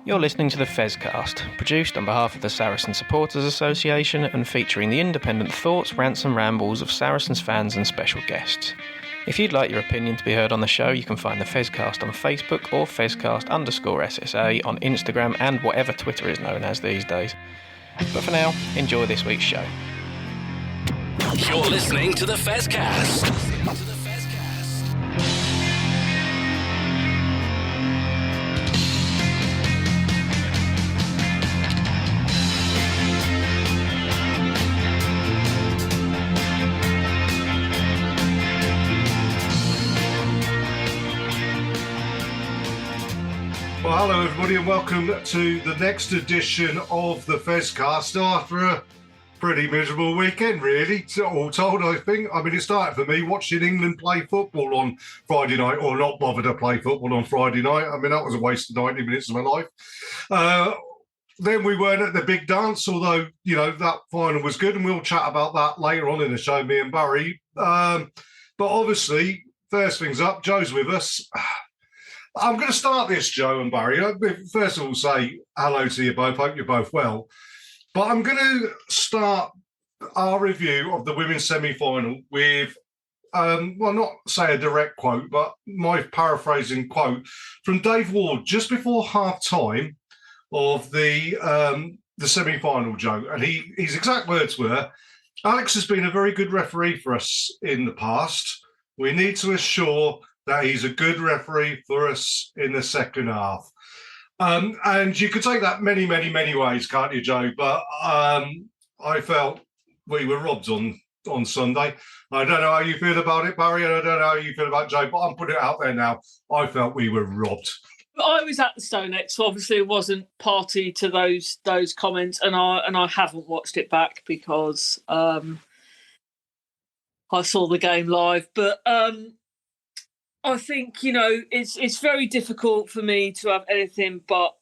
You're listening to the Fezcast, produced on behalf of the Saracen Supporters Association and featuring the independent thoughts, rants and rambles of Saracens fans and special guests. If you'd like your opinion to be heard on the show, you can find the Fezcast on Facebook or Fezcast_SSA on Instagram and whatever Twitter is known as these days. But for now, enjoy this week's show. You're listening to the Fezcast. Well, hello everybody and welcome to the next edition of the Fezcast after a pretty miserable weekend, really, all told, I think. I mean, it started for me watching England play football on Friday night, or not bother to play football on Friday night. I mean, that was a waste of 90 minutes of my life. Then we weren't at the big dance, although, you know, that final was good, and we'll chat about that later on in the show, me and Barry. But obviously, first things up, Joe's with us. I'm going to start this, Joe and Barry. First of all, say hello to you both. Hope you're both well. But I'm going to start our review of the women's semi-final with, well, not say a direct quote, but my paraphrasing quote from Dave Ward just before half-time of the semi-final, Joe. And his exact words were, "Alex has been a very good referee for us in the past. We need to assure that he's a good referee for us in the second half." And you could take that many, many, many ways, can't you, Joe? But I felt we were robbed on Sunday. I don't know how you feel about it, Barry, and I don't know how you feel about Joe, but I'm putting it out there now. I felt we were robbed. I was at the Stonex, so obviously wasn't party to those comments, and I haven't watched it back because I saw the game live, but I think, you know, it's very difficult for me to have anything but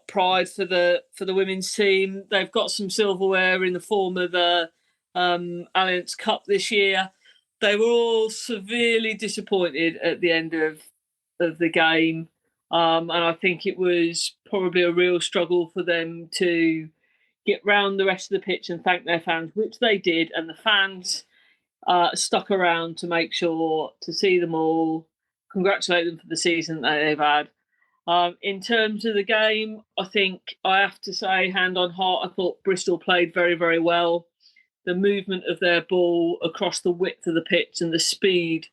pride for the women's team. They've got some silverware in the form of the Allianz Cup this year. They were all severely disappointed at the end of the game, and I think it was probably a real struggle for them to get round the rest of the pitch and thank their fans, which they did, and the fans stuck around to make sure to see them all, congratulate them for the season that they've had. In terms of the game, I think I have to say, hand on heart, I thought Bristol played very, very well. The movement of their ball across the width of the pitch and the speed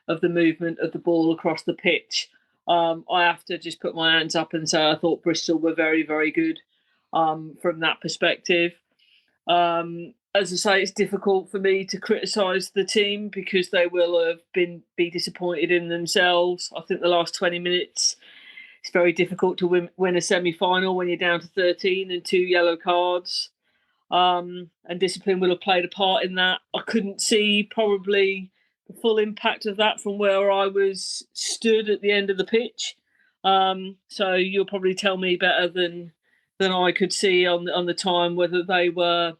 of the movement of the ball across the pitch, I have to just put my hands up and say I thought Bristol were very, very good from that perspective. As I say, it's difficult for me to criticise the team because they will have be disappointed in themselves. I think the last 20 minutes, it's very difficult to win a semi-final when you're down to 13 and 2 yellow cards. And discipline will have played a part in that. I couldn't see probably the full impact of that from where I was stood at the end of the pitch. So you'll probably tell me better than I could see on the time whether they were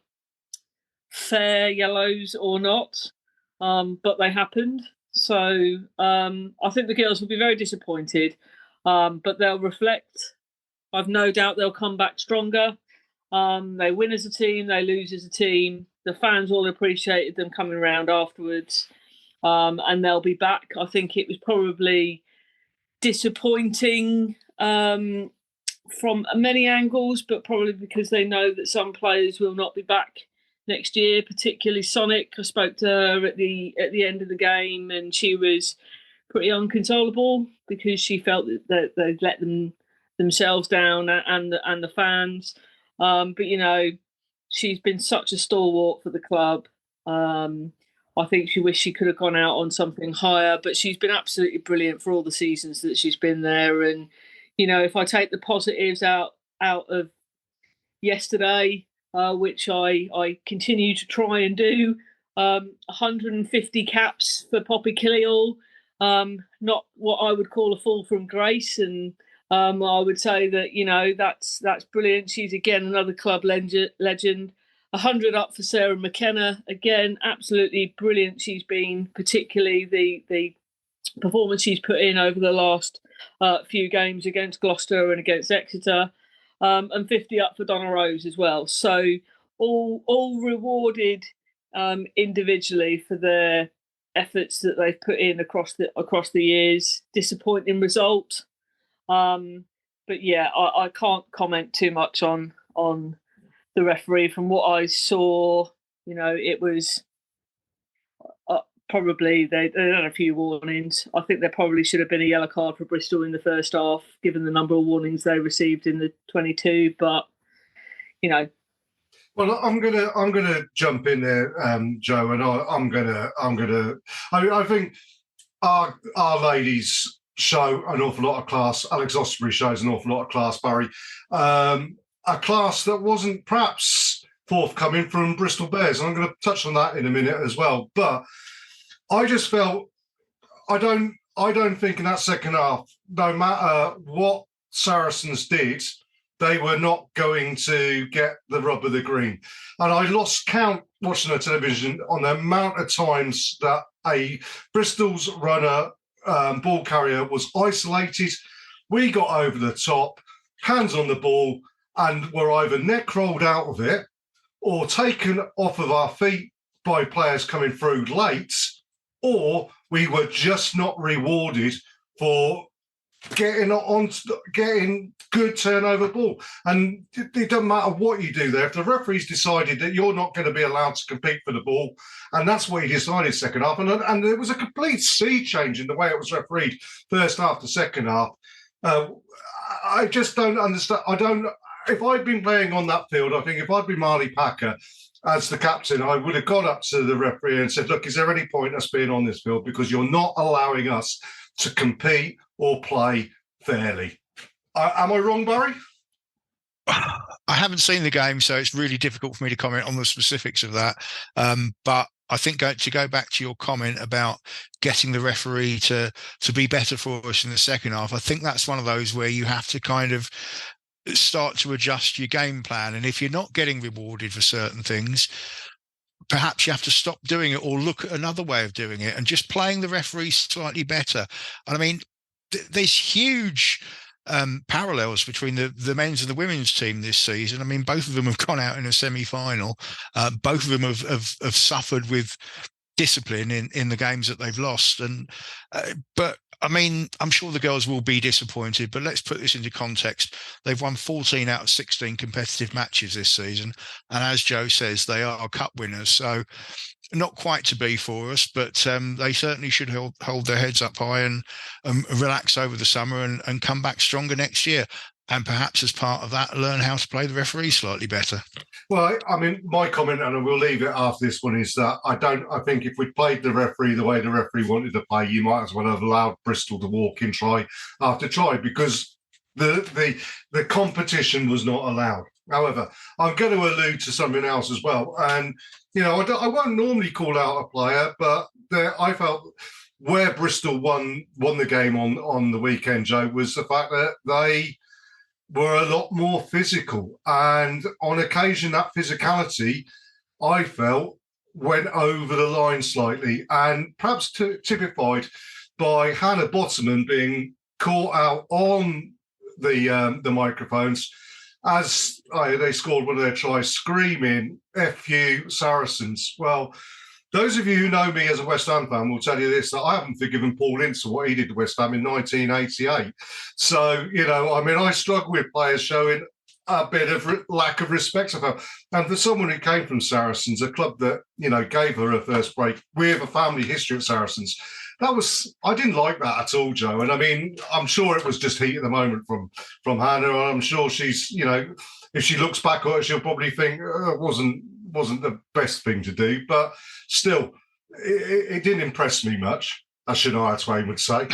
fair yellows or not, but they happened. So I think the girls will be very disappointed, but they'll reflect. I've no doubt they'll come back stronger. They win as a team, they lose as a team. The fans all appreciated them coming around afterwards, and they'll be back. I think it was probably disappointing from many angles, but probably because they know that some players will not be back next year, particularly Sonic. I spoke to her at the end of the game, and she was pretty unconsolable because she felt that they'd let themselves down and the fans. But you know, she's been such a stalwart for the club. I think she wished she could have gone out on something higher, but she's been absolutely brilliant for all the seasons that she's been there. And you know, if I take the positives out of yesterday, which I continue to try and do. 150 caps for Poppy Killiall, not what I would call a fall from grace, and I would say that, you know, that's brilliant. She's again another club legend. 100 up for Sarah McKenna, again absolutely brilliant. She's been, particularly the performance she's put in over the last few games against Gloucester and against Exeter. and 50 up for Donna Rose as well. So all rewarded individually for their efforts that they've put in across the years. Disappointing result, but yeah, I can't comment too much on the referee. From what I saw, it was probably they had a few warnings. I think there probably should have been a yellow card for Bristol in the first half, given the number of warnings they received in the 22. But well, I'm gonna jump in there, Joe, and I think our ladies show an awful lot of class. Alex Osprey shows an awful lot of class, Barry. A class that wasn't perhaps forthcoming from Bristol Bears. And I'm going to touch on that in a minute as well. But I just felt I don't think in that second half, no matter what Saracens did, they were not going to get the rub of the green. And I lost count watching the television on the amount of times that a Bristol's runner, ball carrier, was isolated. We got over the top, hands on the ball, and were either neck rolled out of it or taken off of our feet by players coming through late, or we were just not rewarded for getting good turnover ball. And it doesn't matter what you do there. If the referee's decided that you're not going to be allowed to compete for the ball, and that's what he decided second half, and there was a complete sea change in the way it was refereed first half to second half. I just don't understand. If I'd been playing on that field, I think if I'd been Marley Packer as the captain, I would have gone up to the referee and said, look, is there any point us being on this field? Because you're not allowing us to compete or play fairly. Am I wrong, Barry? I haven't seen the game, so it's really difficult for me to comment on the specifics of that. But I think to go back to your comment about getting the referee to be better for us in the second half, I think that's one of those where you have to kind of start to adjust your game plan. And if you're not getting rewarded for certain things, perhaps you have to stop doing it or look at another way of doing it and just playing the referee slightly better. And I mean, there's huge parallels between the men's and the women's team this season. I mean, both of them have gone out in a semi-final. Both of them have suffered with discipline in the games that they've lost. And but I mean, I'm sure the girls will be disappointed, but let's put this into context. They've won 14 out of 16 competitive matches this season. And as Joe says, they are cup winners. So not quite to be for us, but they certainly should hold their heads up high and relax over the summer and come back stronger next year. And perhaps as part of that, learn how to play the referee slightly better. Well, I mean, my comment, and we'll leave it after this one, is that I think if we'd played the referee the way the referee wanted to play, you might as well have allowed Bristol to walk in try after try, because the competition was not allowed. However, I'm going to allude to something else as well. And, I won't normally call out a player, but I felt where Bristol won the game on the weekend, Joe, was the fact that they were a lot more physical. And on occasion, that physicality, I felt, went over the line slightly, and perhaps typified by Hannah Bottoman being caught out on the microphones as they scored one of their tries, screaming, "F you, Saracens." Well, those of you who know me as a West Ham fan will tell you this, that I haven't forgiven Paul Ince for what he did to West Ham in 1988. So, I struggle with players showing a bit of lack of respect of her. And for someone who came from Saracens, a club that, gave her her first break, we have a family history at Saracens. I didn't like that at all, Joe. And I mean, I'm sure it was just heat at the moment from Hannah. I'm sure she's, if she looks back on it, she'll probably think it wasn't the best thing to do, but still, it didn't impress me much, as Shania Twain would say.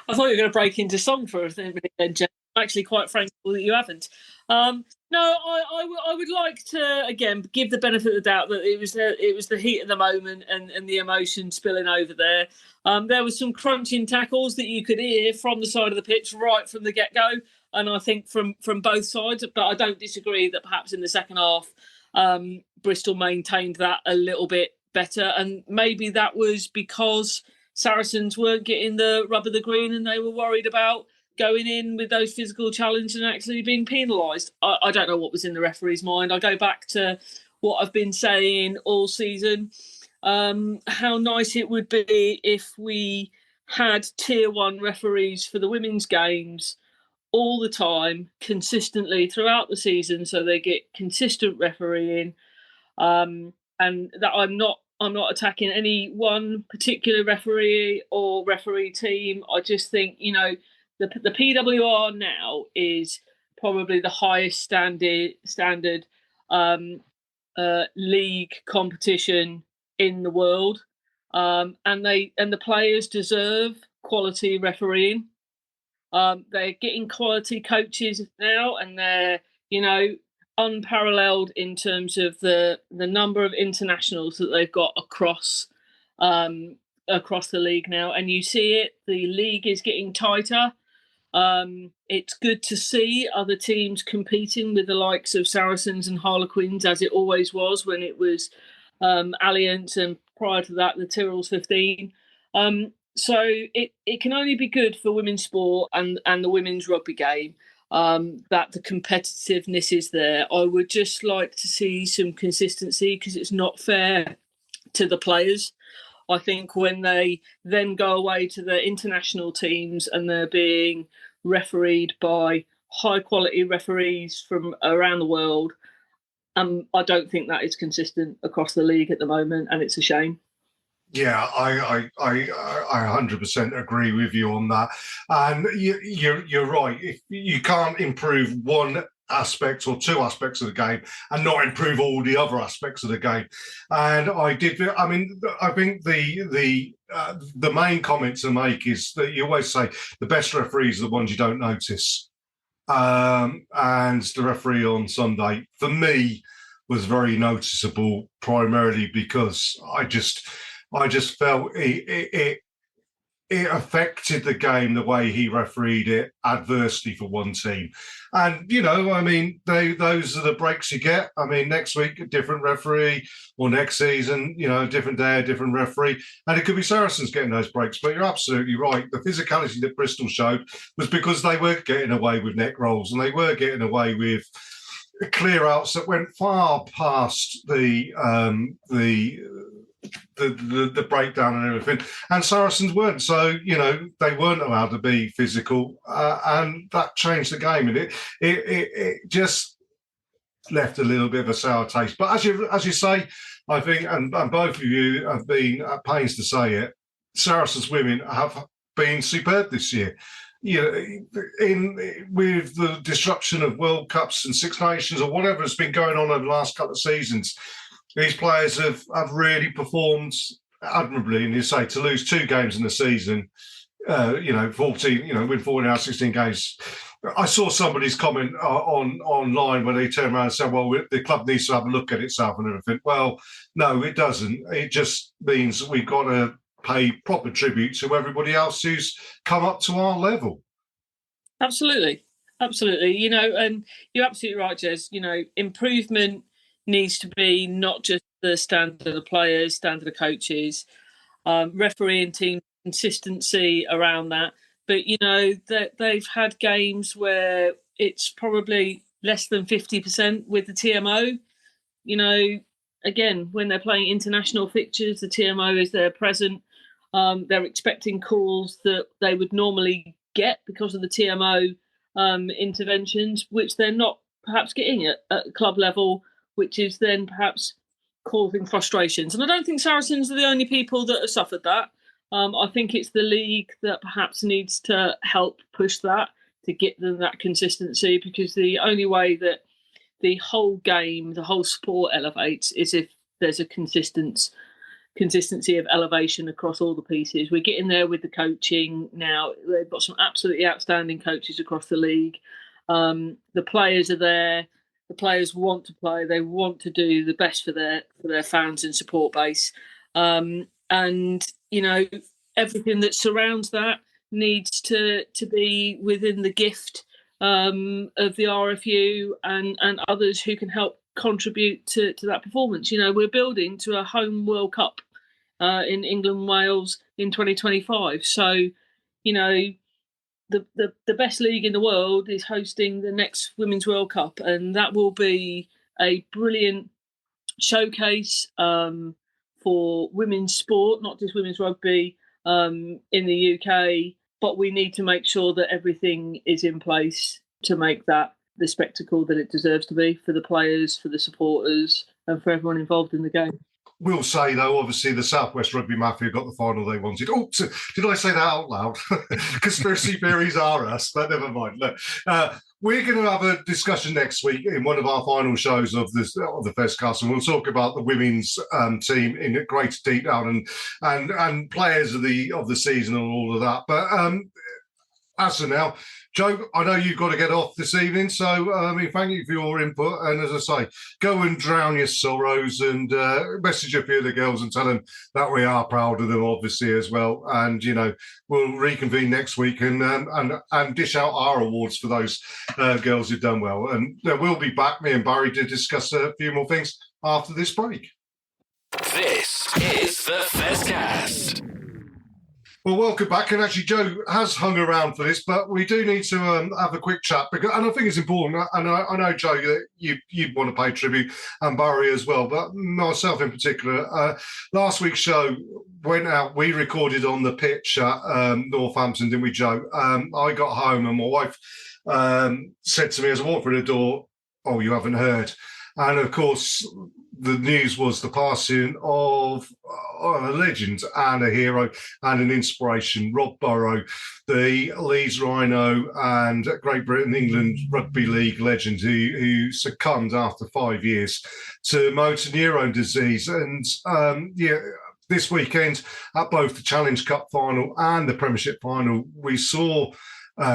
I thought you were going to break into song for a minute then, Jeff. I'm actually quite thankful that you haven't. No, I would like to, again, give the benefit of the doubt that it was the heat of the moment and the emotion spilling over there. There was some crunching tackles that you could hear from the side of the pitch right from the get-go, and I think from both sides, but I don't disagree that perhaps in the second half, Bristol maintained that a little bit better, and maybe that was because Saracens weren't getting the rub of the green and they were worried about going in with those physical challenges and actually being penalised. I don't know what was in the referee's mind. I go back to what I've been saying all season. How nice it would be if we had tier 1 referees for the women's games all the time, consistently throughout the season, so they get consistent refereeing. And that I'm not attacking any one particular referee or referee team. I just think, you know, the PWR now is probably the highest standard league competition in the world, and the players deserve quality refereeing. They're getting quality coaches now, and they're, you know, unparalleled in terms of the number of internationals that they've got across the league now. And you see it, the league is getting tighter. It's good to see other teams competing with the likes of Saracens and Harlequins, as it always was when it was Alliance, and prior to that the Tyrrell's 15. So it can only be good for women's sport and the women's rugby game that the competitiveness is there. I would just like to see some consistency, because it's not fair to the players. I think when they then go away to the international teams and they're being refereed by high quality referees from around the world, I don't think that is consistent across the league at the moment, and it's a shame. Yeah, I 100% agree with you on that. And you're right. If you can't improve one aspect or two aspects of the game and not improve all the other aspects of the game. And I think the main comment to make is that you always say the best referees are the ones you don't notice. And the referee on Sunday, for me, was very noticeable, primarily because I just felt it affected the game, the way he refereed it, adversely for one team. And, you know, I mean, those are the breaks you get. I mean, next week, a different referee, or next season, you know, a different day, a different referee. And it could be Saracens getting those breaks. But you're absolutely right. The physicality that Bristol showed was because they were getting away with neck rolls, and they were getting away with clear outs that went far past the breakdown and everything, and Saracens weren't. So, you know, they weren't allowed to be physical, and that changed the game, and it just left a little bit of a sour taste. But as you say, I think, and both of you have been at pains to say it, Saracens women have been superb this year. You know, with the disruption of World Cups and Six Nations or whatever has been going on over the last couple of seasons, these players have really performed admirably. And you say, to lose 2 games in the season, 14, win 14 out of 16 games. I saw somebody's comment online where they turned around and said, well, the club needs to have a look at itself and everything. Well, no, it doesn't. It just means that we've got to pay proper tribute to everybody else who's come up to our level. Absolutely. You know, and you're absolutely right, Jez. You know, improvement needs to be not just the standard of the players, standard of coaches, refereeing team consistency around that. But, you know, they've had games where it's probably less than 50% with the TMO. You know, again, when they're playing international fixtures, the TMO is there present. They're expecting calls that they would normally get because of the TMO interventions, which they're not perhaps getting at club level, which is then perhaps causing frustrations. And I don't think Saracens are the only people that have suffered that. I think it's the league that perhaps needs to help push that to get them that consistency, because the only way that the whole game, the whole sport elevates is if there's a consistency of elevation across all the pieces. We're getting there with the coaching now. They've got some absolutely outstanding coaches across the league. The players are there. The players want to play. They want to do the best for their fans and support base. And, you know, everything that surrounds that needs to be within the gift of the RFU and others who can help contribute to that performance. You know, we're building to a home World Cup in England and Wales in 2025. So, you know, the best league in the world is hosting the next Women's World Cup, and that will be a brilliant showcase for women's sport, not just women's rugby in the UK. But we need to make sure that everything is in place to make that the spectacle that it deserves to be for the players, for the supporters, and for everyone involved in the game. We'll say, though, obviously the Southwest Rugby Mafia got the final they wanted. Oh, did I say that out loud? Conspiracy theories are us, but never mind. Look, we're going to have a discussion next week in one of our final shows of the Festcast, and we'll talk about the women's team in greater detail and players of the season and all of that. But as of now, Joe, I know you've got to get off this evening, so thank you for your input. And as I say, go and drown your sorrows and message a few of the girls and tell them that we are proud of them, obviously, as well. And we'll reconvene next week and dish out our awards for those girls who've done well. And we'll be back, me and Barry, to discuss a few more things after this break. This is the Festcast. Well, welcome back. And actually, Joe has hung around for this, but we do need to have a quick chat and I think it's important. And I know, Joe, that you'd want to pay tribute, and Barry as well, but myself in particular. Last week's show went out. We recorded on the pitch at Northampton, didn't we, Joe? I got home and my wife said to me as I walked through the door, "Oh, you haven't heard." And of course, the news was the passing of a legend and a hero and an inspiration, Rob Burrows, the Leeds Rhino and Great Britain, England Rugby League legend who succumbed after 5 years to motor neurone disease. And this weekend at both the Challenge Cup final and the Premiership final, we saw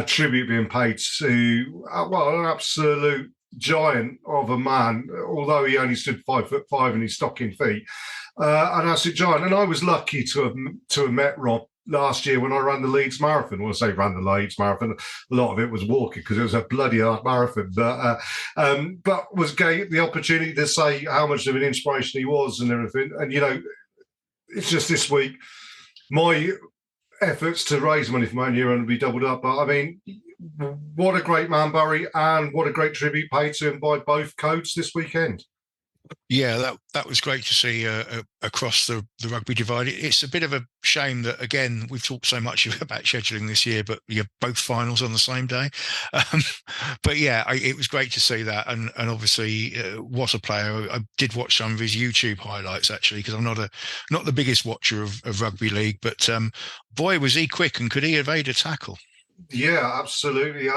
tribute being paid to, an absolute giant of a man, although he only stood 5'5" in his stocking feet, an absolute giant. And I was lucky to have met Rob last year when I ran the Leeds Marathon. Well, I say ran the Leeds Marathon, a lot of it was walking because it was a bloody hard marathon, but was gave the opportunity to say how much of an inspiration he was and everything. And it's just this week my efforts to raise money for my own year will be doubled up. But what a great man, Barry, and what a great tribute paid to him by both codes this weekend. Yeah, that was great to see across the rugby divide. It's a bit of a shame that, again, we've talked so much about scheduling this year, but you have both finals on the same day. But yeah, it was great to see that. And obviously, what a player. I did watch some of his YouTube highlights, actually, because I'm not the biggest watcher of rugby league. But boy, was he quick, and could he evade a tackle? Yeah, absolutely.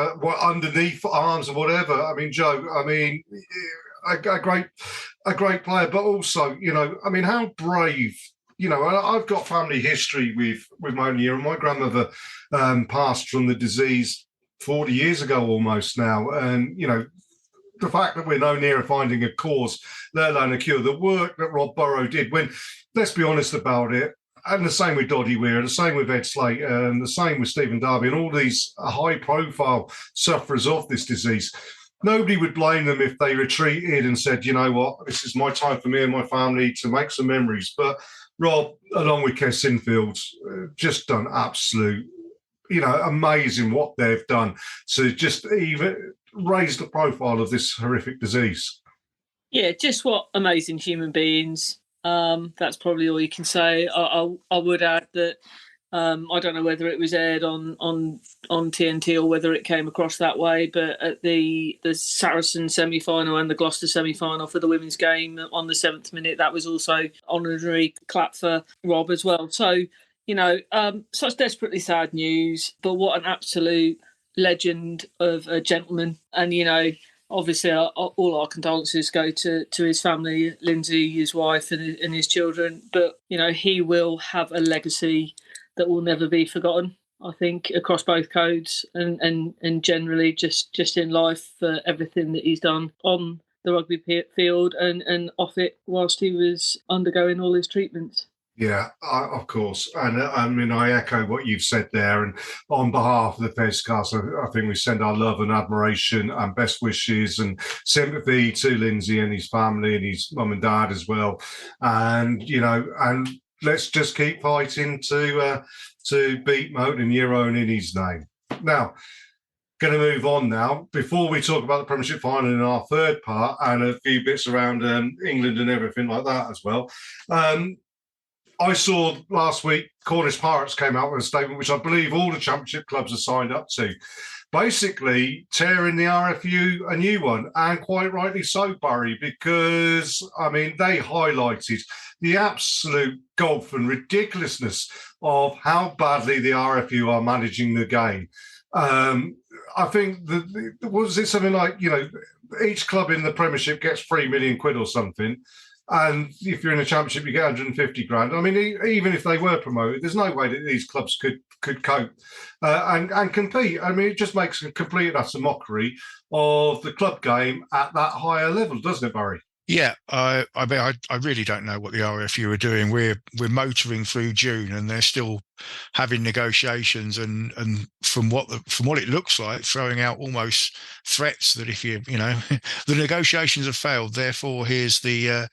Underneath arms or whatever. Joe, a great player, but also, how brave. I've got family history with my own year, and my grandmother passed from the disease 40 years ago almost now. And, the fact that we're no nearer finding a cause, let alone a cure, the work that Rob Burrows did when, let's be honest about it, and the same with Doddy Weir, the same with Ed Slate, and the same with Stephen Darby, and all these high-profile sufferers of this disease. Nobody would blame them if they retreated and said, you know what, this is my time for me and my family to make some memories. But Rob, along with Kes Sinfield, just done absolute, amazing what they've done to just even raise the profile of this horrific disease. Yeah, just what amazing human beings. That's probably all you can say. I would add that I don't know whether it was aired on TNT or whether it came across that way, but at the Saracen semi-final and the Gloucester semi-final for the women's game on the 7th minute, that was also honorary clap for Rob as well. So, such desperately sad news, but what an absolute legend of a gentleman. And, obviously, all our condolences go to his family, Lindsay, his wife, and his children. But he will have a legacy that will never be forgotten, I think, across both codes and generally just in life for everything that he's done on the rugby field and off it whilst he was undergoing all his treatments. Yeah, of course. And I echo what you've said there. And on behalf of the Festcast, I think we send our love and admiration and best wishes and sympathy to Lindsay and his family and his mum and dad as well. And, and let's just keep fighting to beat motor neurone in his name. Now, going to move on now. Before we talk about the Premiership final in our third part and a few bits around England and everything like that as well. I saw last week Cornish Pirates came out with a statement, which I believe all the Championship clubs are signed up to, basically tearing the RFU a new one, and quite rightly so, Barry, because, I mean, they highlighted the absolute gulf and ridiculousness of how badly the RFU are managing the game. I think was it something like, each club in the Premiership gets 3 million quid or something. And if you're in a Championship, you get 150 grand. I mean, even if they were promoted, there's no way that these clubs could cope and compete. I mean, it just makes a complete and utter mockery of the club game at that higher level, doesn't it, Barry? Yeah, I mean, I really don't know what the RFU are doing. We're motoring through June, and they're still having negotiations, and from what it looks like, throwing out almost threats that if the negotiations have failed, therefore here's the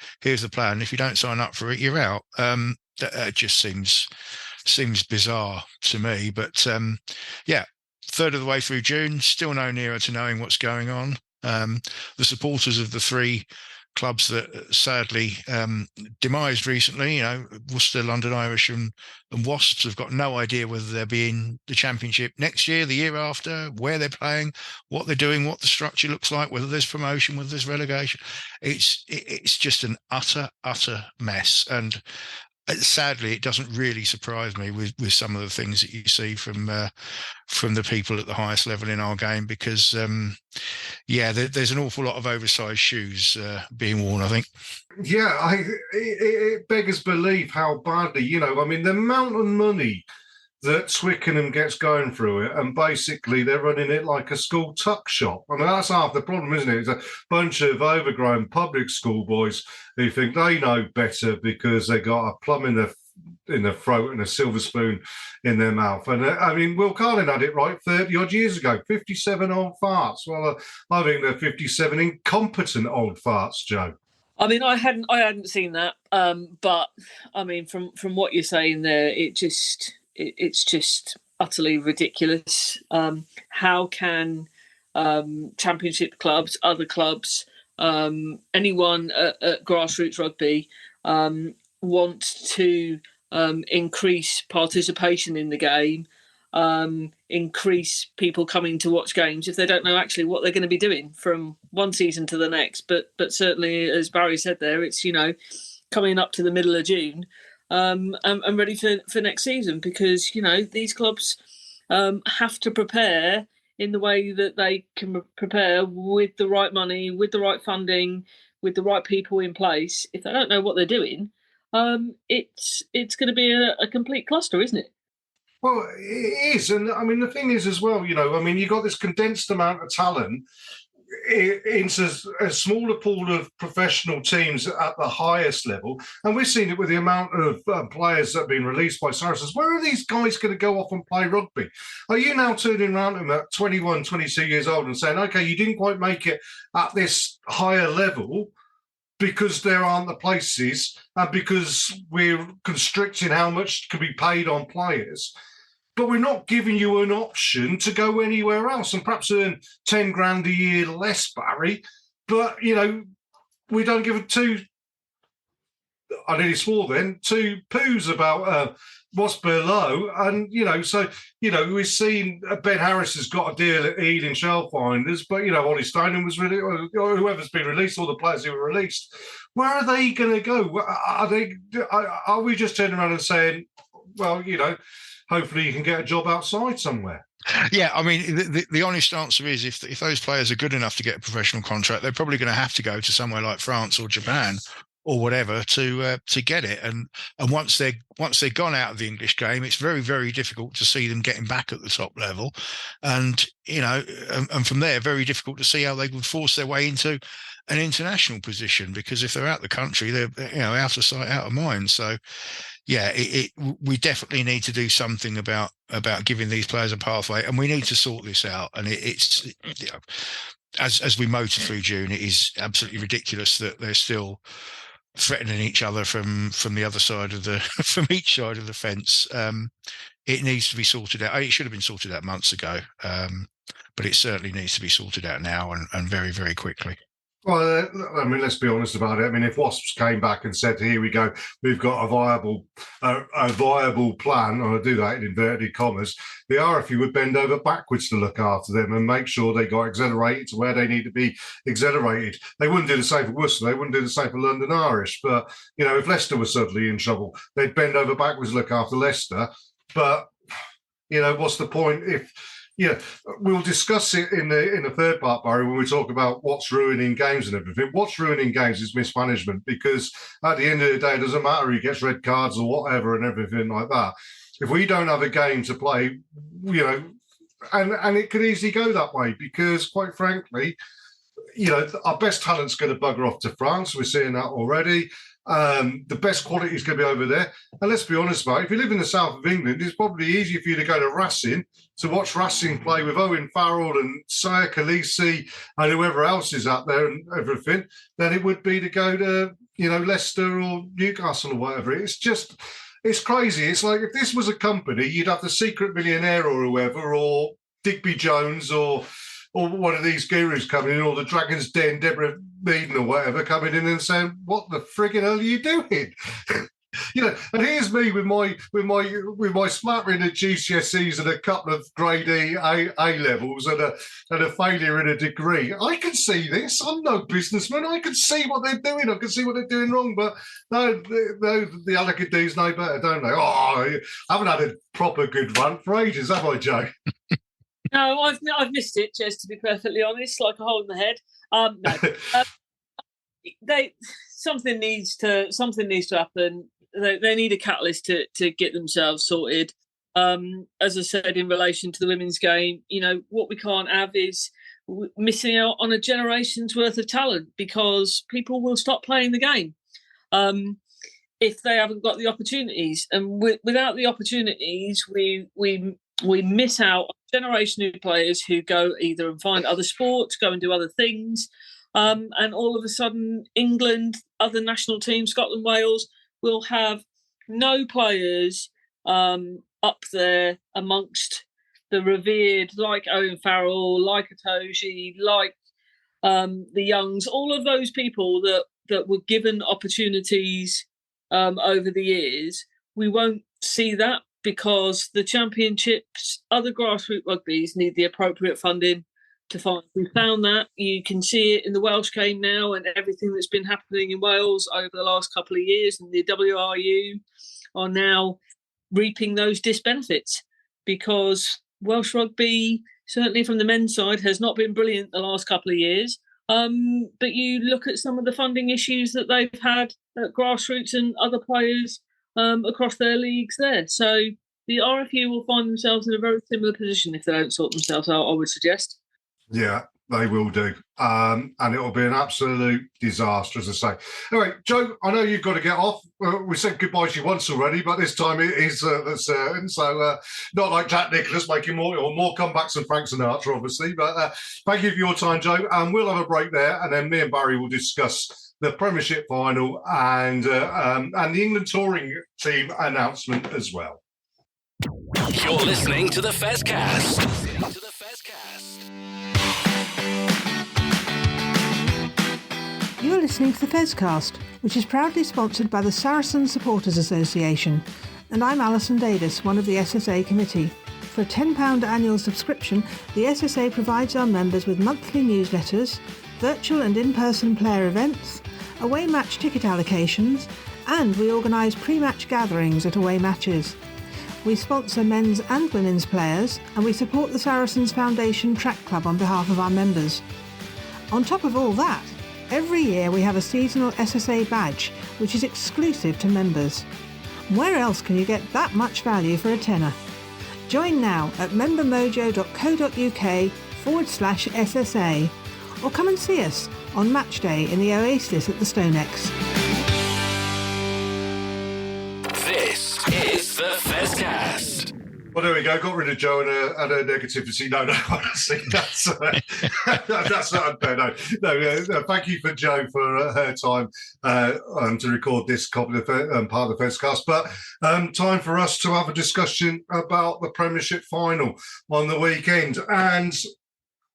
plan. If you don't sign up for it, you're out. That just seems bizarre to me. But yeah, third of the way through June, still no nearer to knowing what's going on. The supporters of the three clubs that sadly demised recently, Worcester, London Irish and Wasps, have got no idea whether they'll be in the Championship next year, the year after, where they're playing, what they're doing, what the structure looks like, whether there's promotion, whether there's relegation. It's just an utter mess. And sadly, it doesn't really surprise me with some of the things that you see from the people at the highest level in our game, because there's an awful lot of oversized shoes being worn, I think. Yeah, it beggars belief how badly, I mean, the amount of money that Twickenham gets going through it, and basically they're running it like a school tuck shop. I mean, that's half the problem, isn't it? It's a bunch of overgrown public school boys who think they know better because they got a plum in their throat and a silver spoon in their mouth. And I mean, Will Carlin had it right 30 odd years ago, 57 old farts. Well, I think they're 57 incompetent old farts, Joe. I mean, I hadn't seen that, but I mean, from what you're saying there, it's just utterly ridiculous. How can Championship clubs, other clubs, anyone at grassroots rugby want to increase participation in the game, increase people coming to watch games if they don't know actually what they're going to be doing from one season to the next? But certainly, as Barry said there, it's coming up to the middle of June. And ready for next season, because these clubs have to prepare in the way that they can prepare, with the right money, with the right funding, with the right people in place. If they don't know what they're doing, it's going to be a complete cluster, isn't it? Well, it is, and I mean the thing is as well. I mean, you've got this condensed amount of talent into a smaller pool of professional teams at the highest level. And we've seen it with the amount of players that have been released by Saracens. Where are these guys going to go off and play rugby? Are you now turning around to them at 21, 22 years old and saying, okay, you didn't quite make it at this higher level because there aren't the places and because we're constricting how much can be paid on players? But we're not giving you an option to go anywhere else and perhaps earn 10 grand a year less, Barry. But, we don't give I nearly swore then, two poos about what's below. And, we've seen Ben Harris has got a deal at Ealing Shellfinders, but, Ollie Stoneman was really, or whoever's been released, all the players who were released. Where are they going to go? Are we just turning around and saying, well, hopefully you can get a job outside somewhere? Yeah, I mean, the honest answer is if those players are good enough to get a professional contract, they're probably going to have to go to somewhere like France or Japan or whatever to get it. And once they're gone out of the English game, it's very, very difficult to see them getting back at the top level. And and from there, very difficult to see how they would force their way into an international position, because if they're out the country, they're out of sight, out of mind. So yeah, we definitely need to do something about giving these players a pathway, and we need to sort this out. And it's as we motor through June, it is absolutely ridiculous that there's still threatening each other from the other side of the from each side of the fence. It needs to be sorted out. It should have been sorted out months ago, but it certainly needs to be sorted out now and very, very quickly. Well, I mean, let's be honest about it. I mean, if Wasps came back and said, "Here we go, we've got a viable plan," and I do that in inverted commas, the RFU would bend over backwards to look after them and make sure they got accelerated to where they need to be accelerated. They wouldn't do the same for Worcester. They wouldn't do the same for London Irish. But if Leicester was suddenly in trouble, they'd bend over backwards to look after Leicester. But what's the point if? Yeah, we'll discuss it in the third part, Barry, when we talk about what's ruining games and everything. What's ruining games is mismanagement, because at the end of the day, it doesn't matter who gets red cards or whatever and everything like that. If we don't have a game to play, and it could easily go that way, because quite frankly, our best talent's going to bugger off to France. We're seeing that already. The best quality is going to be over there. And let's be honest about it, if you live in the south of England, it's probably easier for you to go to Racing to watch Racing play with Owen Farrell and Saya Khaleesi and whoever else is out there and everything than it would be to go to, Leicester or Newcastle or whatever. It's crazy. It's like if this was a company, you'd have the Secret Millionaire or whoever, or Digby Jones or one of these gurus coming in, or the Dragon's Den, Deborah Meaden or whatever, coming in and saying, "What the friggin' hell are you doing?" And here's me with my smattering of GCSEs and a couple of grade E A levels and a failure in a degree. I can see this. I'm no businessman. I can see what they're doing. I can see what they're doing wrong. But no, the other could do no better, don't they? Oh, I haven't had a proper good run for ages, have I, Joe? No, I've missed it, Jez, to be perfectly honest, like a hole in the head. No, something needs to happen. They need a catalyst to get themselves sorted. As I said, in relation to the women's game, what we can't have is missing out on a generation's worth of talent, because people will stop playing the game if they haven't got the opportunities. And without the opportunities, we miss out on a generation of players who go either and find other sports, go and do other things, and all of a sudden England, other national teams, Scotland, Wales, will have no players up there amongst the revered, like Owen Farrell, like Itoje, like the Youngs, all of those people that were given opportunities over the years. We won't see that, because the championships, other grassroots rugbies need the appropriate funding to find. We found that. You can see it in the Welsh game now and everything that's been happening in Wales over the last couple of years, and the WRU are now reaping those disbenefits, because Welsh rugby, certainly from the men's side, has not been brilliant the last couple of years. But you look at some of the funding issues that they've had at grassroots and other players across their leagues there. So the RFU will find themselves in a very similar position if they don't sort themselves out, I would suggest. Yeah, they will do. And it will be an absolute disaster, as I say. Anyway, Joe, I know you've got to get off. We said goodbye to you once already, but this time it is certain. So not like Jack Nicklaus making more comebacks than Frank Sinatra, obviously. But thank you for your time, Joe. And we'll have a break there. And then me and Barry will discuss the Premiership final and the England touring team announcement as well. You're listening to the Fezcast. You're listening to the Fezcast, which is proudly sponsored by the Saracen Supporters Association, and I'm Alison Davis, one of the SSA committee. For a £10 annual subscription, the SSA provides our members with monthly newsletters, virtual and in-person player events, away match ticket allocations, and we organise pre-match gatherings at away matches. We sponsor men's and women's players, and we support the Saracens Foundation Track Club on behalf of our members. On top of all that, every year we have a seasonal SSA badge, which is exclusive to members. Where else can you get that much value for a tenner? Join now at membermojo.co.uk/SSA, or come and see us on match day in the Oasis at the Stonex. This is the Fezcast. Well, there we go. Got rid of Jo and her negativity. No, honestly, that's not unfair. No. Thank you for Jo for her time to record this copy of part of the first cast. But time for us to have a discussion about the Premiership final on the weekend. And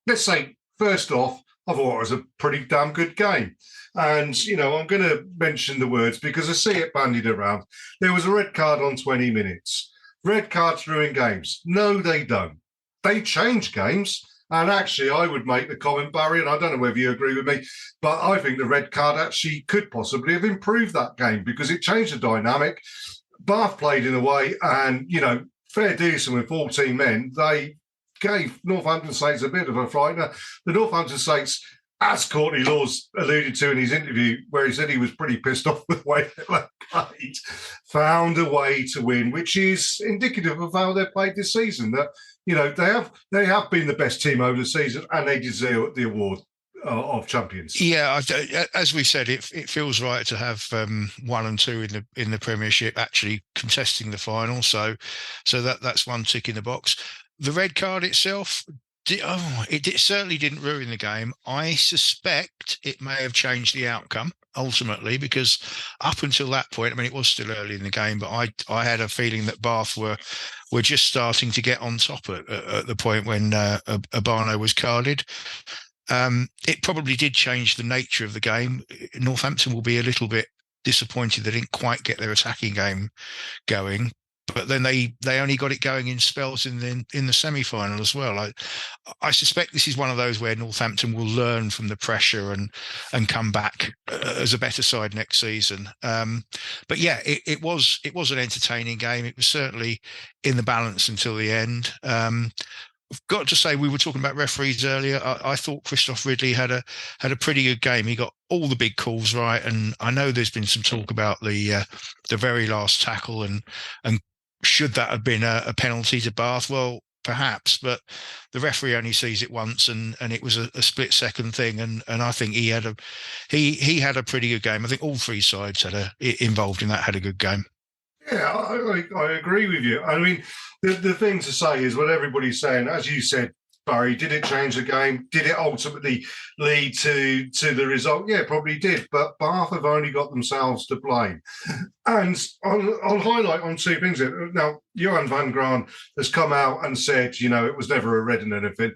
let's say, first off, I thought it was a pretty damn good game. And, I'm going to mention the words because I see it bandied around. There was a red card on 20 minutes. Red cards ruin games. No, they don't. They change games. And actually, I would make the comment, Barry, and I don't know whether you agree with me, but I think the red card actually could possibly have improved that game because it changed the dynamic. Bath played in a way, and, fair decent with 14 men, they gave Northampton Saints a bit of a frightener. The Northampton Saints, as Courtney Laws alluded to in his interview, where he said he was pretty pissed off with the way they played, found a way to win, which is indicative of how they've played this season. That they have been the best team over the season, and they deserve the award of champions. Yeah, as we said, it feels right to have 1 and 2 in the Premiership actually contesting the final. So that's one tick in the box. The red card itself. It certainly didn't ruin the game. I suspect it may have changed the outcome ultimately because up until that point, it was still early in the game, but I had a feeling that Bath were just starting to get on top at the point when Abano was carded. It probably did change the nature of the game. Northampton will be a little bit disappointed they didn't quite get their attacking game going. But then they only got it going in spells in the semi-final as well. I suspect this is one of those where Northampton will learn from the pressure and come back as a better side next season. But yeah, it was an entertaining game. It was certainly in the balance until the end. I've got to say, we were talking about referees earlier. I thought Christoph Ridley had a pretty good game. He got all the big calls right, and I know there's been some talk about the very last tackle and should that have been a penalty to Bath? Well, perhaps, but the referee only sees it once, and it was a split-second thing, and I think he had a pretty good game. I think all three sides involved in that had a good game. Yeah, I agree with you. The thing to say is what everybody's saying, as you said, Barry, did it change the game? Did it ultimately lead to the result? Yeah, probably did. But Bath have only got themselves to blame. And I'll highlight on two things. Now, Johan van Graan has come out and said, it was never a red and anything.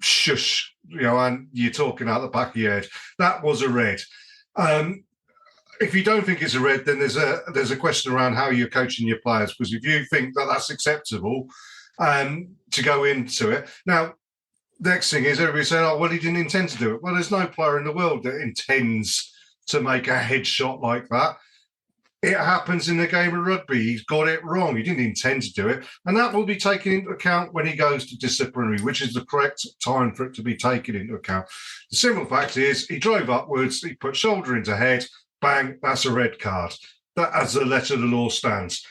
Shush, and you're talking out the back of your head. That was a red. If you don't think it's a red, then there's a question around how you're coaching your players. Because if you think that that's acceptable to go into it. Now, next thing is everybody saying, he didn't intend to do it. Well, there's no player in the world that intends to make a headshot like that. It happens in the game of rugby. He's got it wrong. He didn't intend to do it. And that will be taken into account when he goes to disciplinary, which is the correct time for it to be taken into account. The simple fact is he drove upwards, he put shoulder into head, bang, that's a red card. That, as the letter of the law stands.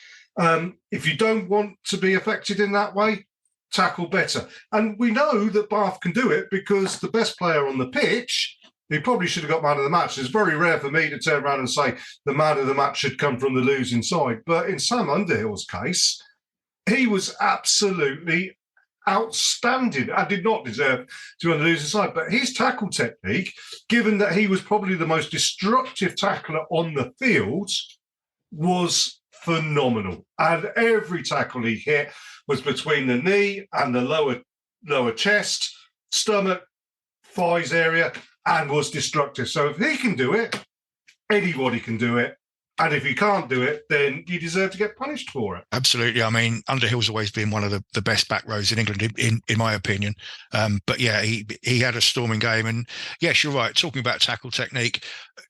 If you don't want to be affected in that way, tackle better. And we know that Bath can do it because the best player on the pitch, he probably should have got man of the match. It's very rare for me to turn around and say the man of the match should come from the losing side. But in Sam Underhill's case, he was absolutely outstanding. I did not deserve to be on the losing side. But his tackle technique, given that he was probably the most destructive tackler on the field, was phenomenal. And every tackle he hit was between the knee and the lower chest, stomach, thighs area, and was destructive. So if he can do it, anybody can do it. And if you can't do it, then you deserve to get punished for it. Absolutely. Underhill's always been one of the best back rows in England, in my opinion. But yeah, he had a storming game. And yes, you're right. Talking about tackle technique,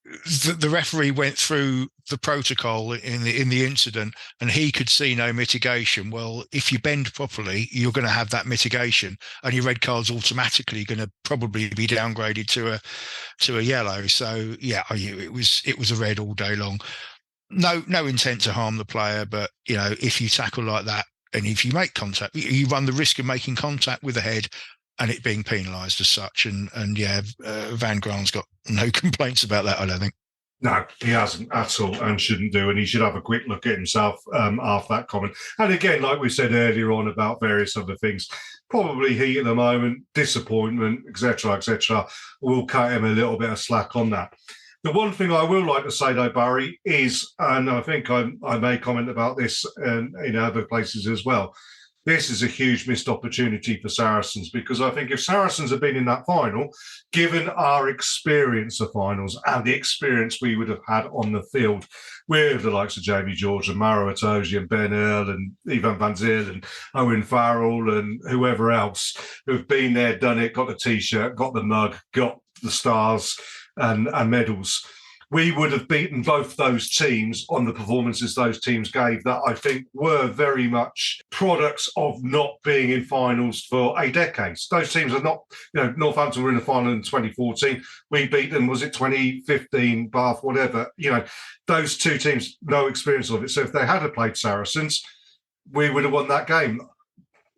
the referee went through the protocol in the incident, and he could see no mitigation. Well, if you bend properly, you're going to have that mitigation, and your red card's automatically going to probably be downgraded to a yellow. So yeah, it was a red all day long. No intent to harm the player, but if you tackle like that and if you make contact, you run the risk of making contact with the head and it being penalised as such. And Van Graan's got no complaints about that, I don't think. No, he hasn't at all and shouldn't do. And he should have a quick look at himself after that comment. And again, like we said earlier on about various other things, probably heat at the moment, disappointment, etc., will cut him a little bit of slack on that. The one thing I will like to say, though, Barry, is, and I think I may comment about this in other places as well, this is a huge missed opportunity for Saracens, because I think if Saracens had been in that final, given our experience of finals and the experience we would have had on the field with the likes of Jamie George and Maro Itoje and Ben Earl and Ivan Van Zyl and Owen Farrell and whoever else who've been there, done it, got the T-shirt, got the mug, got the stars and medals, we would have beaten both those teams on the performances those teams gave that I think were very much products of not being in finals for a decade. Those teams are not, Northampton were in the final in 2014. We beat them, was it 2015, Bath, whatever. Those two teams, no experience of it. So if they had played Saracens, we would have won that game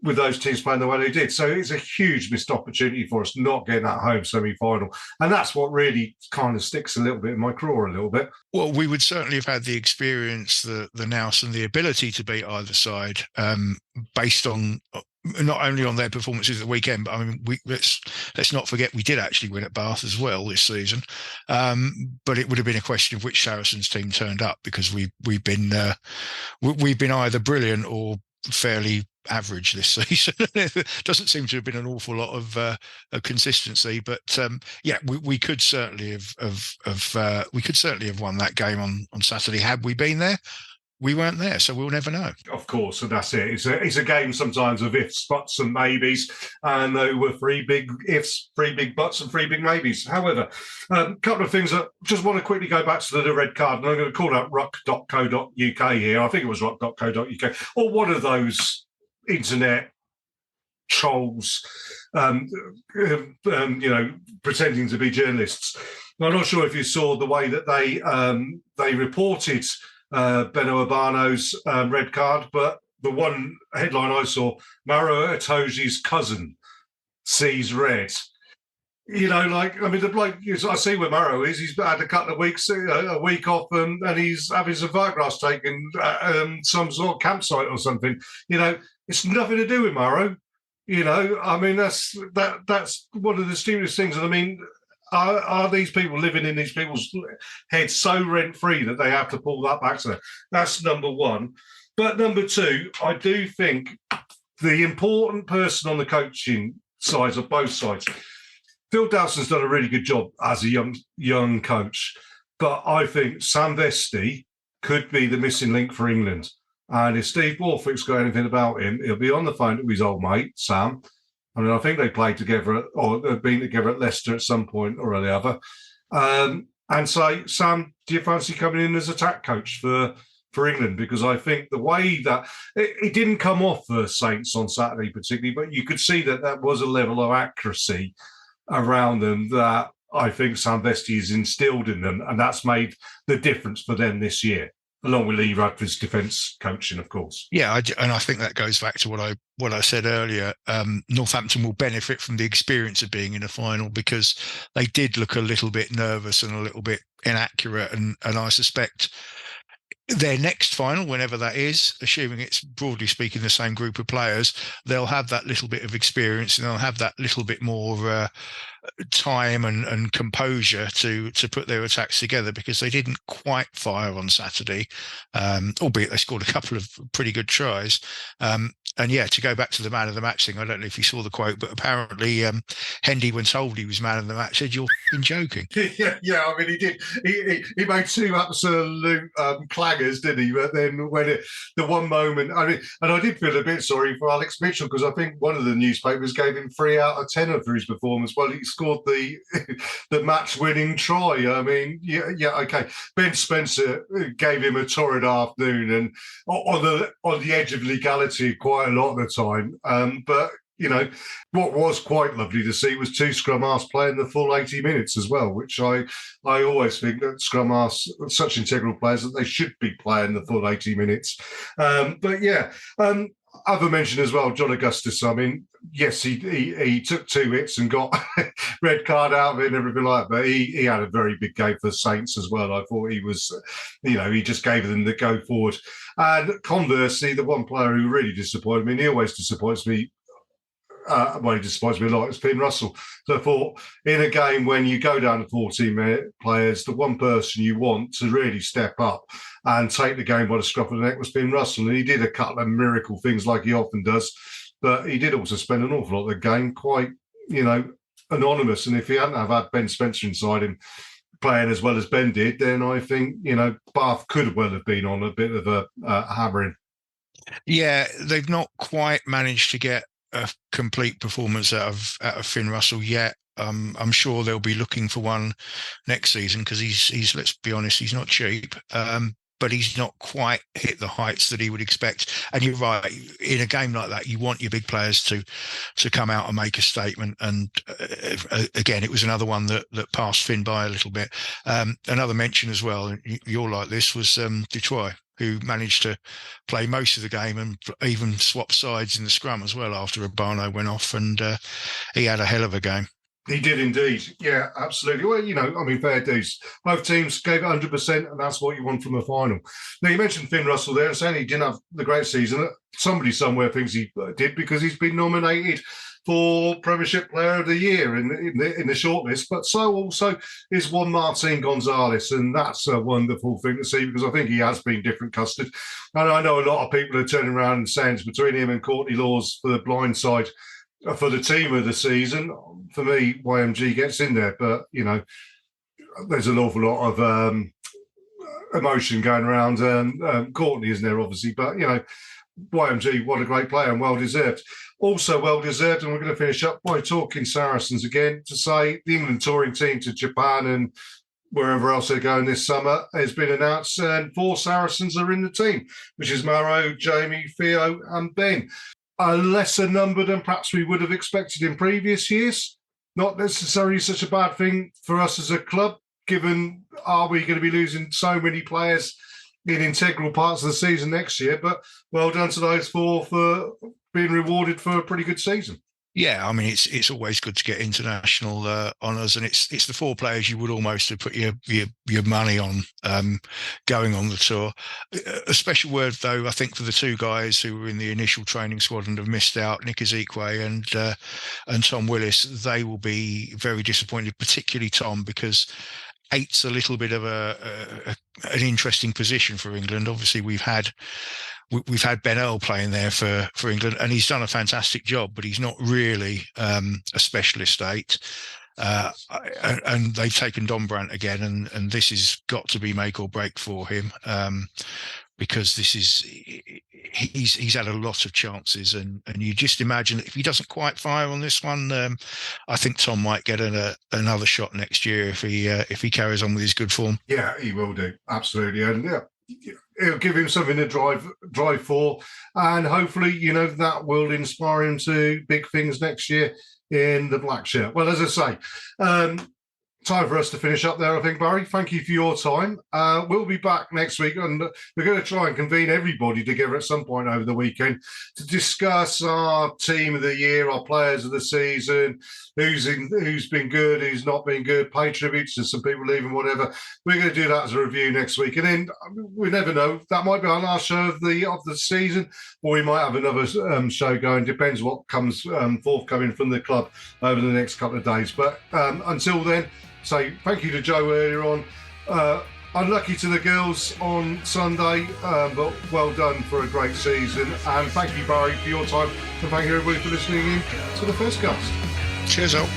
with those teams playing the way they did. So it's a huge missed opportunity for us not getting that home semi-final. And that's what really kind of sticks a little bit in my craw a little bit. Well, we would certainly have had the experience, the nous and the ability to beat either side based on not only on their performances at the weekend, but I mean, let's not forget we did actually win at Bath as well this season. But it would have been a question of which Saracens team turned up, because we've been either brilliant or fairly average this season. Doesn't seem to have been an awful lot of consistency, but we could certainly have won that game on Saturday had we been there. We weren't there, so we'll never know. Of course, and that's it. It's a game sometimes of ifs, buts, and maybes, and there were 3 big ifs, 3 big buts, and 3 big maybes. However, a couple of things that just want to quickly go back to the red card, and I'm going to call out ruck.co.uk here. I think it was ruck.co.uk, or one of those internet trolls, pretending to be journalists. I'm not sure if you saw the way that they reported Beno Urbano's red card, but the one headline I saw, Maro Itoje's cousin sees red. The bloke, I see where Maro is. He's had a couple of weeks, a week off, and he's having some photographs taken at some sort of campsite or something. It's nothing to do with Maro. That's one of the stupidest things. And I mean, are these people living in these people's heads so rent-free that they have to pull that back to them? That's number one. But number two, I do think the important person on the coaching sides of both sides, Phil Dowson's done a really good job as a young coach, but I think Sam Vesti could be the missing link for England. And if Steve Borthwick's got anything about him, he'll be on the phone to his old mate, Sam. I mean, I think they played together or they've been together at Leicester at some point or the other. And say, Sam, do you fancy coming in as attack coach for England? Because I think the way that it didn't come off for Saints on Saturday particularly, but you could see that was a level of accuracy around them that I think Sam Vesti has instilled in them, and that's made the difference for them this year, along with Lee Radford's defence coaching, of course. Yeah, and I think that goes back to what I said earlier. Northampton will benefit from the experience of being in a final, because they did look a little bit nervous and a little bit inaccurate, and I suspect their next final, whenever that is, assuming it's broadly speaking the same group of players, they'll have that little bit of experience and they'll have that little bit more time and composure to put their attacks together, because they didn't quite fire on Saturday, albeit they scored a couple of pretty good tries. And yeah, to go back to the man of the match thing, I don't know if you saw the quote, but apparently Hendy, when told he was man of the match, said, "You're joking." Yeah, I mean, he did. He made 2 absolute clangers, didn't he? But then the one moment, I mean, and I did feel a bit sorry for Alex Mitchell, because I think one of the newspapers gave him 3 out of 10 for his performance. Well, he scored the match-winning try. I mean, yeah, okay. Ben Spencer gave him a torrid afternoon, and on the edge of legality quite a lot of the time. But what was quite lovely to see was 2 scrum halves playing the full 80 minutes as well, which I always think that scrum halves are such integral players that they should be playing the full 80 minutes. But yeah, other mention as well, John Augustus. I mean, yes, he took 2 hits and got red card out of it and everything like that. But he had a very big game for the Saints as well. I thought he was, he just gave them the go forward. And conversely, the one player who really disappointed me, and he always disappoints me, he disappoints me a lot, is Finn Russell. So I thought in a game when you go down to 14 players, the one person you want to really step up and take the game by the scruff of the neck was Finn Russell. And he did a couple of miracle things like he often does, but he did also spend an awful lot of the game quite, anonymous. And if he hadn't have had Ben Spencer inside him playing as well as Ben did, then I think, Bath could well have been on a bit of a hammering. Yeah, they've not quite managed to get a complete performance out of Finn Russell yet. I'm sure they'll be looking for one next season because he's let's be honest, he's not cheap. But he's not quite hit the heights that he would expect. And you're right, in a game like that, you want your big players to come out and make a statement. And again, it was another one that passed Finn by a little bit. Another mention as well, you're like this, was Detroit, who managed to play most of the game and even swap sides in the scrum as well after Urbano went off, and he had a hell of a game. He did indeed. Yeah, absolutely. Well, fair dues. Both teams gave it 100%, and that's what you want from a final. Now, you mentioned Finn Russell there, and saying he didn't have the great season. Somebody somewhere thinks he did because he's been nominated for Premiership Player of the Year in the shortlist, but so also is one Martin Gonzalez, and that's a wonderful thing to see because I think he has been different custard. And I know a lot of people are turning around and saying it's between him and Courtney Laws for the blind side for the team of the season. For me, YMG gets in there, but there's an awful lot of emotion going around. Courtney isn't there, obviously, but YMG, what a great player and well deserved. Also well deserved, and we're going to finish up by talking Saracens again to say the England touring team to Japan and wherever else they're going this summer has been announced, and 4 Saracens are in the team, which is Maro, Jamie, Theo, and Ben. A lesser number than perhaps we would have expected in previous years. Not necessarily such a bad thing for us as a club, given are we going to be losing so many players in integral parts of the season next year? But well done to those 4 for being rewarded for a pretty good season. Yeah, I mean, it's always good to get international honours, and it's the 4 players you would almost have put your money on going on the tour. A special word, though, I think, for the 2 guys who were in the initial training squad and have missed out, Nick Ezekwe and Tom Willis. They will be very disappointed, particularly Tom, because 8's a little bit of an interesting position for England. Obviously, we've had Ben Earl playing there for England, and he's done a fantastic job, but he's not really a specialist 8. And they've taken Don Brandt again, and this has got to be make or break for him, because he's had a lot of chances, and you just imagine if he doesn't quite fire on this one, I think Tom might get another shot next year if he carries on with his good form. Yeah, he will do, absolutely, and it'll give him something to drive for, and hopefully, that will inspire him to big things next year in the black shirt. Well, as I say, time for us to finish up there, I think, Barry. Thank you for your time. We'll be back next week, and we're going to try and convene everybody together at some point over the weekend to discuss our team of the year, our players of the season, who's been good, who's not been good, pay tributes to some people leaving, whatever. We're going to do that as a review next week, and then we never know. That might be our last show of the season, or we might have another show going. Depends what comes forthcoming from the club over the next couple of days. But until then, say thank you to Joe earlier on. Unlucky to the girls on Sunday, but well done for a great season. And thank you, Barry, for your time. And thank you, everybody, for listening in to the First Cast. Cheers, all.